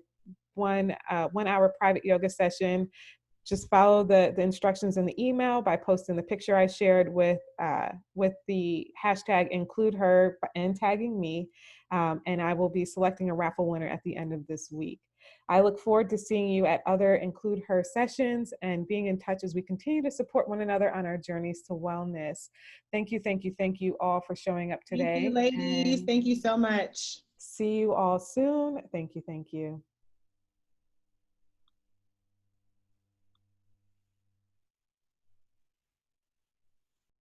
1 hour private yoga session, just follow the instructions in the email by posting the picture I shared with the hashtag include her and tagging me. And I will be selecting a raffle winner at the end of this week. I look forward to seeing you at other Include Her sessions and being in touch as we continue to support one another on our journeys to wellness. Thank you, thank you, thank you all for showing up Thank you, today. ladies. And Thank you so much. see you all soon. Thank you, thank you.